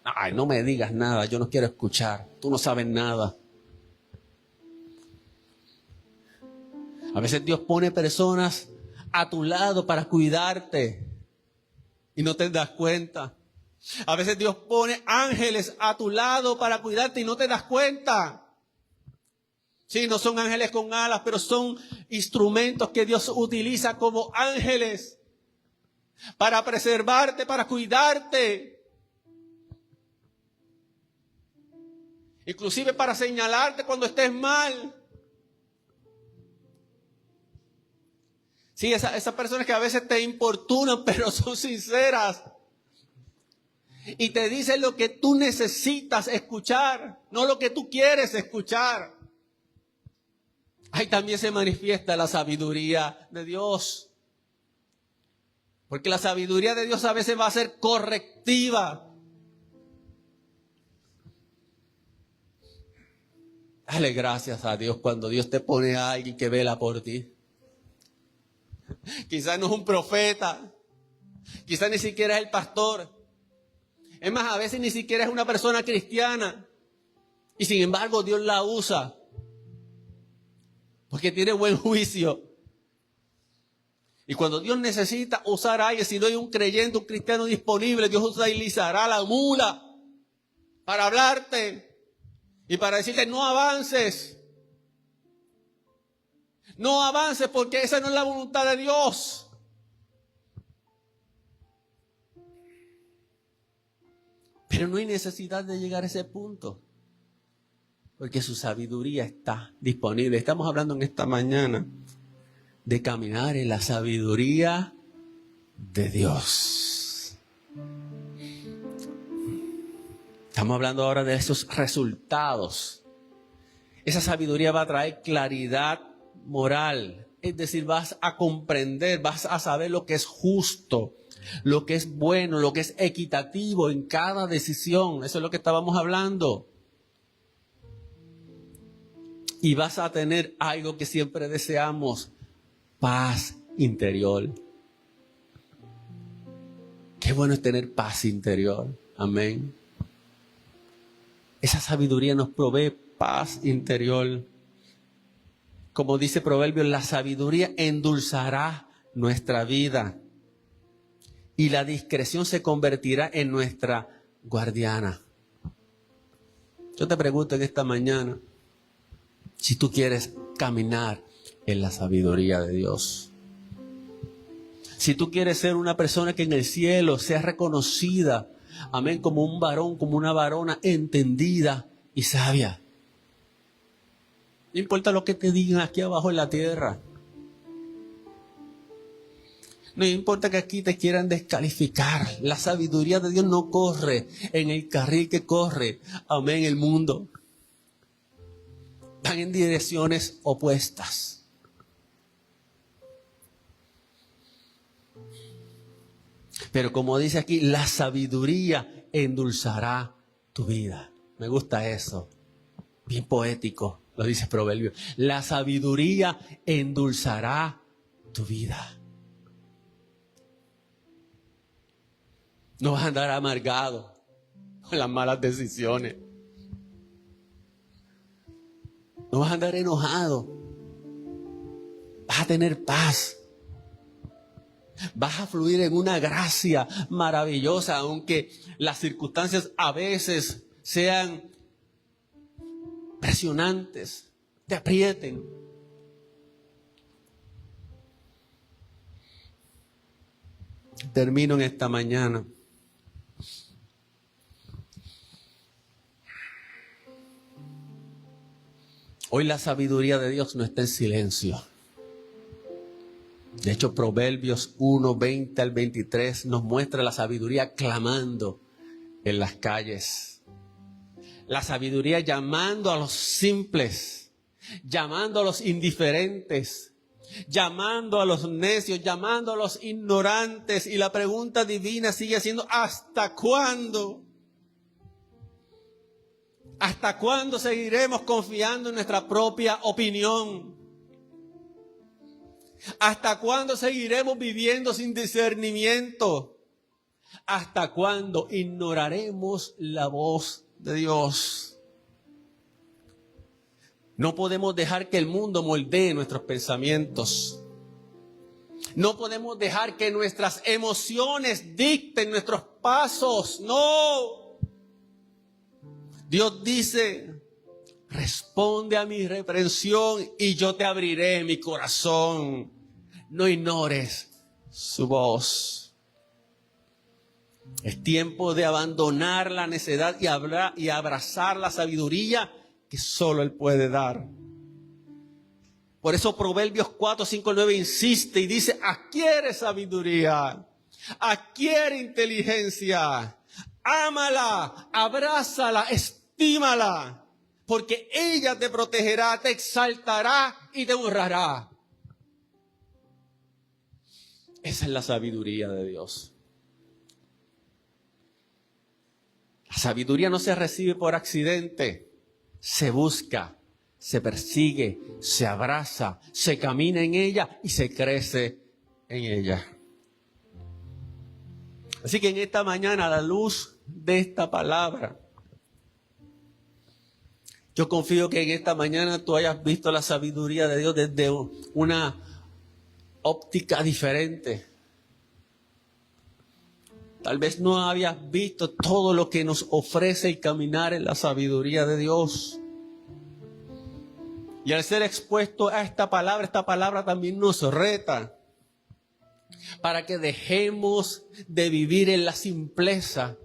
Ay, no me digas nada, yo no quiero escuchar. Tú no sabes nada. A veces Dios pone personas a tu lado para cuidarte y no te das cuenta. A veces Dios pone ángeles a tu lado para cuidarte y no te das cuenta. Sí, no son ángeles con alas, pero son instrumentos que Dios utiliza como ángeles para preservarte, para cuidarte. Inclusive para señalarte cuando estés mal. Sí, esas personas que a veces te importunan, pero son sinceras. Y te dicen lo que tú necesitas escuchar, no lo que tú quieres escuchar. Ahí también se manifiesta la sabiduría de Dios. Porque la sabiduría de Dios a veces va a ser correctiva. Dale gracias a Dios cuando Dios te pone a alguien que vela por ti. Quizás no es un profeta, quizás ni siquiera es el pastor. Es más, a veces ni siquiera es una persona cristiana. Y sin embargo Dios la usa. Porque tiene buen juicio. Y cuando Dios necesita usar a alguien, si no hay un creyente, un cristiano disponible, Dios utilizará la mula para hablarte y para decirte: no avances. No avances porque esa no es la voluntad de Dios. Pero no hay necesidad de llegar a ese punto, porque su sabiduría está disponible. Estamos hablando en esta mañana de caminar en la sabiduría de Dios. Estamos hablando ahora de esos resultados. Esa sabiduría va a traer claridad moral, es decir, vas a comprender, vas a saber lo que es justo, lo que es bueno, lo que es equitativo en cada decisión. Eso es lo que estábamos hablando. Y vas a tener algo que siempre deseamos: paz interior. Qué bueno es tener paz interior. Amén. Esa sabiduría nos provee paz interior. Como dice Proverbios, la sabiduría endulzará nuestra vida. y la discreción se convertirá en nuestra guardiana. Yo te pregunto en esta mañana si tú quieres caminar en la sabiduría de Dios. Si tú quieres ser una persona que en el cielo sea reconocida, amén, como un varón, como una varona entendida y sabia. No importa lo que te digan aquí abajo en la tierra. No importa que aquí te quieran descalificar. La sabiduría de Dios no corre en el carril que corre, amén, el mundo. Van en direcciones opuestas. Pero como dice aquí, la sabiduría endulzará tu vida. Me gusta eso. Bien poético, lo dice Proverbios. La sabiduría endulzará tu vida. No vas a andar amargado con las malas decisiones. No vas a andar enojado. Vas a tener paz. Vas a fluir en una gracia maravillosa, aunque las circunstancias a veces sean presionantes, te aprieten. Termino en esta mañana. Hoy la sabiduría de Dios no está en silencio. De hecho, Proverbios 1, 20 al 23 nos muestra la sabiduría clamando en las calles. La sabiduría llamando a los simples, llamando a los indiferentes, llamando a los necios, llamando a los ignorantes. Y la pregunta divina sigue siendo: ¿hasta cuándo? ¿Hasta cuándo seguiremos confiando en nuestra propia opinión? ¿Hasta cuándo seguiremos viviendo sin discernimiento? ¿Hasta cuándo ignoraremos la voz de Dios? No podemos dejar que el mundo moldee nuestros pensamientos. No podemos dejar que nuestras emociones dicten nuestros pasos. No. Dios dice: responde a mi reprensión y yo te abriré mi corazón. No ignores su voz. Es tiempo de abandonar la necedad y abrazar la sabiduría que solo Él puede dar. Por eso Proverbios 4, 5, 9 insiste y dice: adquiere sabiduría, adquiere inteligencia, ámala, abrázala, estímala, porque ella te protegerá, te exaltará y te honrará. Esa es la sabiduría de Dios. La sabiduría no se recibe por accidente. Se busca, se persigue, se abraza, se camina en ella y se crece en ella. Así que en esta mañana, a la luz de esta palabra, yo confío que en esta mañana tú hayas visto la sabiduría de Dios desde una óptica diferente. Tal vez no habías visto todo lo que nos ofrece el caminar en la sabiduría de Dios. Y al ser expuesto a esta palabra también nos reta para que dejemos de vivir en la simpleza,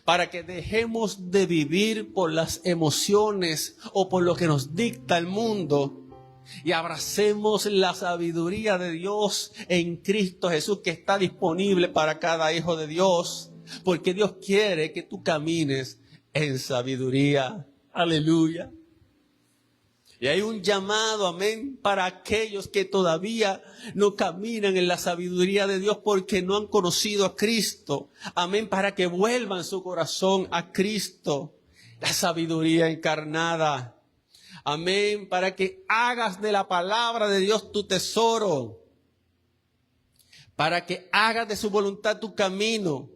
para que dejemos de vivir por las emociones o por lo que nos dicta el mundo y abracemos la sabiduría de Dios en Cristo Jesús, que está disponible para cada hijo de Dios, porque Dios quiere que tú camines en sabiduría. Aleluya. Y hay un llamado, amén, para aquellos que todavía no caminan en la sabiduría de Dios porque no han conocido a Cristo. Amén, para que vuelvan su corazón a Cristo, la sabiduría encarnada. Amén, para que hagas de la palabra de Dios tu tesoro, para que hagas de su voluntad tu camino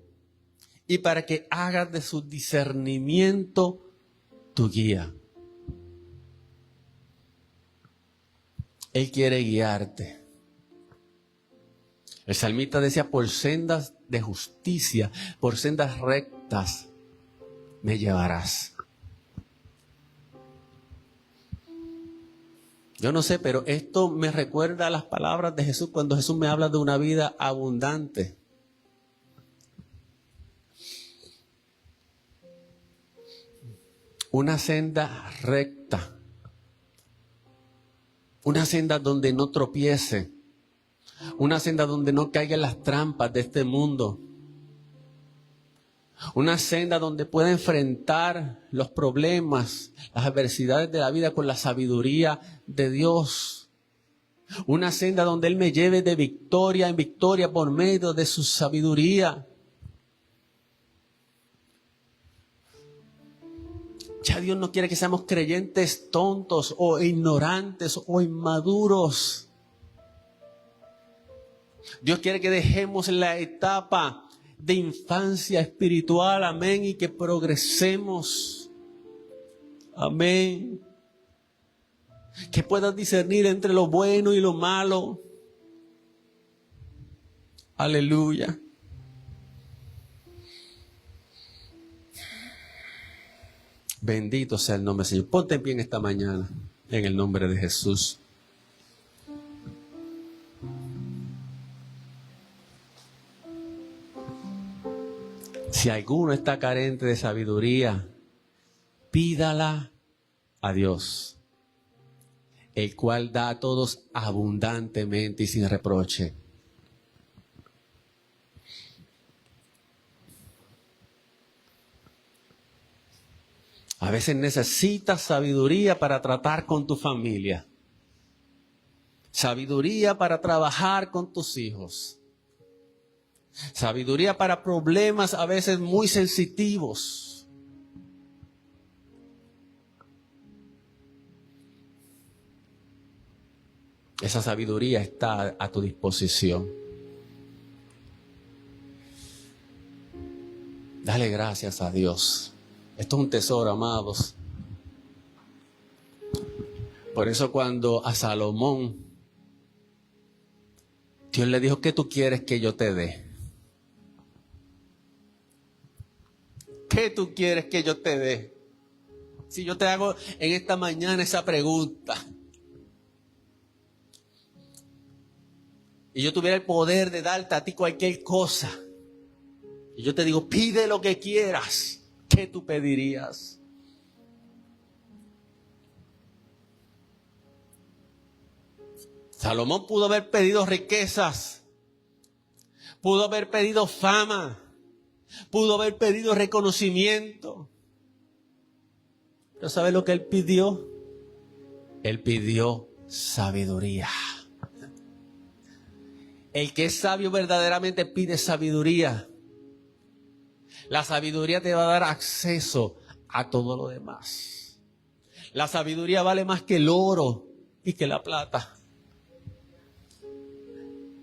y para que hagas de su discernimiento tu guía. Él quiere guiarte. El salmista decía, por sendas de justicia, por sendas rectas me llevarás. Yo no sé, pero esto me recuerda a las palabras de Jesús cuando Jesús me habla de una vida abundante. Una senda recta. Una senda donde no tropiece. Una senda donde no caiga en las trampas de este mundo. Una senda donde pueda enfrentar los problemas, las adversidades de la vida con la sabiduría de Dios. Una senda donde Él me lleve de victoria en victoria por medio de su sabiduría. Ya Dios no quiere que seamos creyentes tontos o ignorantes o inmaduros. Dios quiere que dejemos la etapa de infancia espiritual, amén, y que progresemos, amén. Que puedas discernir entre lo bueno y lo malo. Aleluya. Bendito sea el nombre del Señor. Ponte en pie en esta mañana, en el nombre de Jesús. Si alguno está carente de sabiduría, pídala a Dios, el cual da a todos abundantemente y sin reproche. A veces necesitas sabiduría para tratar con tu familia, sabiduría para trabajar con tus hijos. Sabiduría para problemas a veces muy sensitivos. Esa sabiduría está a tu disposición. Dale gracias a Dios. Esto es un tesoro, amados. Por eso cuando a Salomón Dios le dijo, ¿qué tú quieres que yo te dé? ¿Qué tú quieres que yo te dé? Si yo te hago en esta mañana esa pregunta, y yo tuviera el poder de darte a ti cualquier cosa, y yo te digo, pide lo que quieras, ¿qué tú pedirías? Salomón pudo haber pedido riquezas, pudo haber pedido fama, pudo haber pedido reconocimiento. ¿Pero sabe lo que él pidió? Él pidió sabiduría. El que es sabio verdaderamente pide sabiduría. La sabiduría te va a dar acceso a todo lo demás. La sabiduría vale más que el oro y que la plata.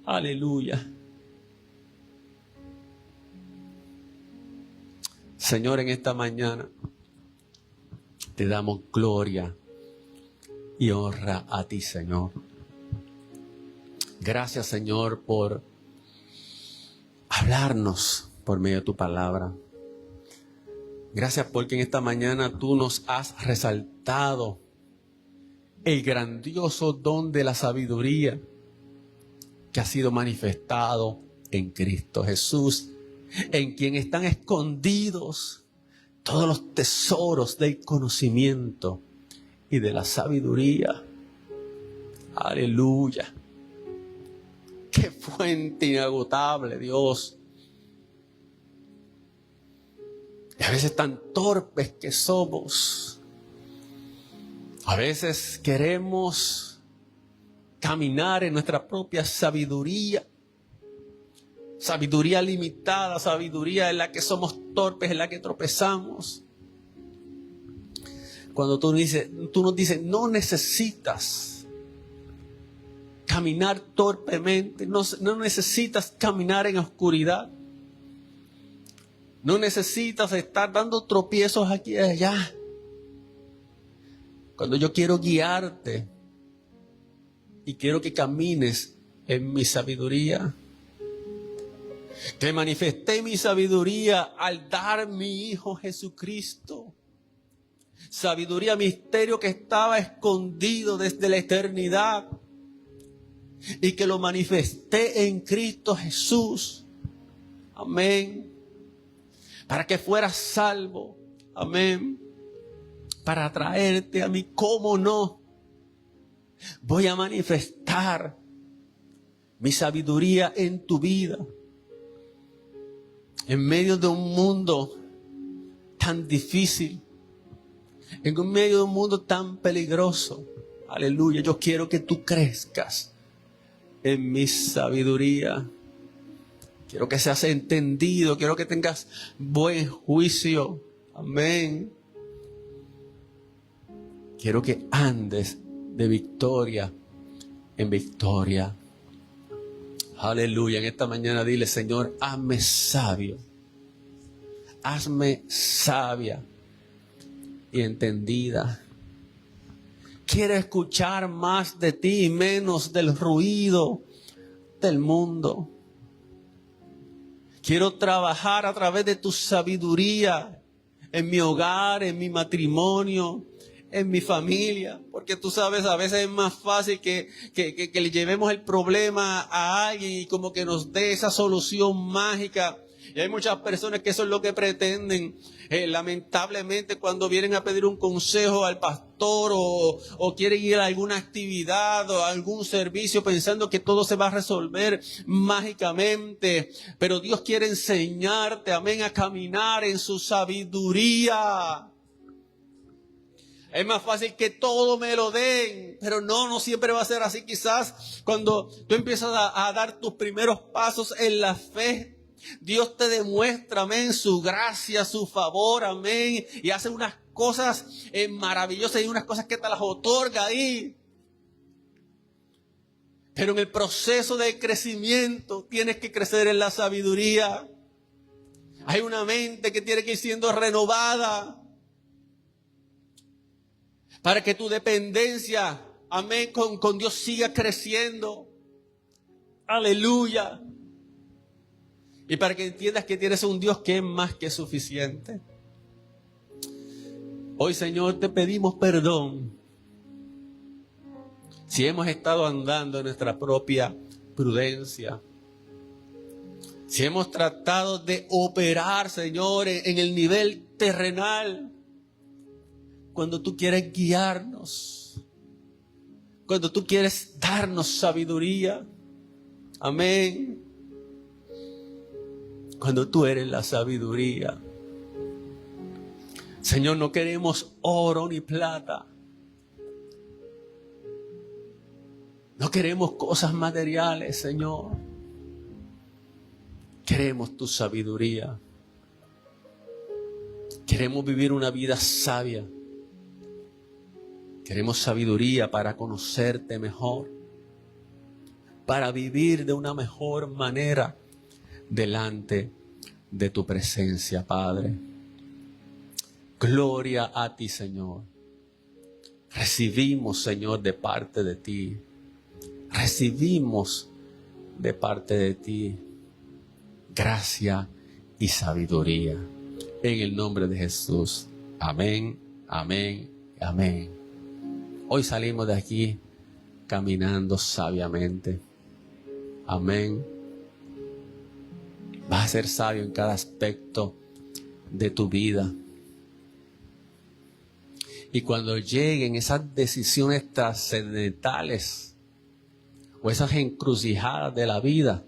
Aleluya. Señor, en esta mañana te damos gloria y honra a ti, Señor. Gracias, Señor, por hablarnos por medio de tu palabra. Gracias porque en esta mañana tú nos has resaltado el grandioso don de la sabiduría que ha sido manifestado en Cristo Jesús, en quien están escondidos todos los tesoros del conocimiento y de la sabiduría. Aleluya. Qué fuente inagotable, Dios. Y a veces tan torpes que somos. A veces queremos caminar en nuestra propia sabiduría. Sabiduría limitada, sabiduría en la que somos torpes, en la que tropezamos. Cuando tú nos dices, no necesitas caminar torpemente, no necesitas caminar en oscuridad. No necesitas estar dando tropiezos aquí y allá. Cuando yo quiero guiarte y quiero que camines en mi sabiduría, Te manifesté mi sabiduría al dar mi Hijo Jesucristo. Sabiduría, misterio que estaba escondido desde la eternidad y que lo manifesté en Cristo Jesús. Amén. Para que fueras salvo. Amén. Para traerte a mí. ¿Cómo no? Voy a manifestar mi sabiduría en tu vida. En medio de un mundo tan difícil. En medio de un mundo tan peligroso. Aleluya. Yo quiero que tú crezcas en mi sabiduría. Quiero que seas entendido. Quiero que tengas buen juicio. Amén. Quiero que andes de victoria en victoria. Aleluya. En esta mañana dile: Señor, hazme sabio. Hazme sabia y entendida. Quiero escuchar más de ti y menos del ruido del mundo. Quiero trabajar a través de tu sabiduría en mi hogar, en mi matrimonio, en mi familia. Porque tú sabes, a veces es más fácil que le llevemos el problema a alguien y como que nos dé esa solución mágica. Y hay muchas personas que eso es lo que pretenden. Lamentablemente, cuando vienen a pedir un consejo al pastor o quieren ir a alguna actividad o a algún servicio pensando que todo se va a resolver mágicamente. Pero Dios quiere enseñarte, amén, a caminar en su sabiduría. Es más fácil que todo me lo den, pero no siempre va a ser así. Quizás cuando tú empiezas a dar tus primeros pasos en la fe, Dios te demuestra, amén, su gracia, su favor, amén, y hace unas cosas maravillosas y unas cosas que te las otorga ahí. Pero en el proceso de crecimiento tienes que crecer en la sabiduría. Hay una mente que tiene que ir siendo renovada para que tu dependencia, amén, con Dios siga creciendo. Aleluya. Y para que entiendas que tienes un Dios que es más que suficiente. Hoy, Señor, te pedimos perdón si hemos estado andando en nuestra propia prudencia. Si hemos tratado de operar, Señor, en el nivel terrenal. Cuando tú quieres guiarnos. Cuando tú quieres darnos sabiduría. Amén. Cuando tú eres la sabiduría. Señor, no queremos oro ni plata. No queremos cosas materiales, Señor. Queremos tu sabiduría. Queremos vivir una vida sabia. Queremos sabiduría para conocerte mejor. Para vivir de una mejor manera delante de tu presencia, Padre. Gloria a ti, Señor. Recibimos, Señor, de parte de ti. Recibimos de parte de ti gracia y sabiduría. En el nombre de Jesús. Amén, amén, amén. Hoy salimos de aquí caminando sabiamente. Amén. Vas a ser sabio en cada aspecto de tu vida. Y cuando lleguen esas decisiones trascendentales o esas encrucijadas de la vida,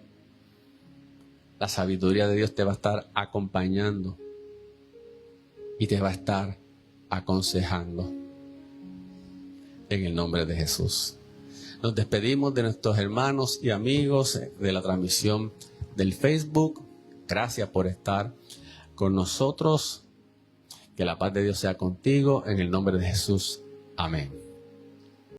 la sabiduría de Dios te va a estar acompañando y te va a estar aconsejando. En el nombre de Jesús. Nos despedimos de nuestros hermanos y amigos de la transmisión del Facebook. Gracias por estar con nosotros. Que la paz de Dios sea contigo. En el nombre de Jesús. Amén.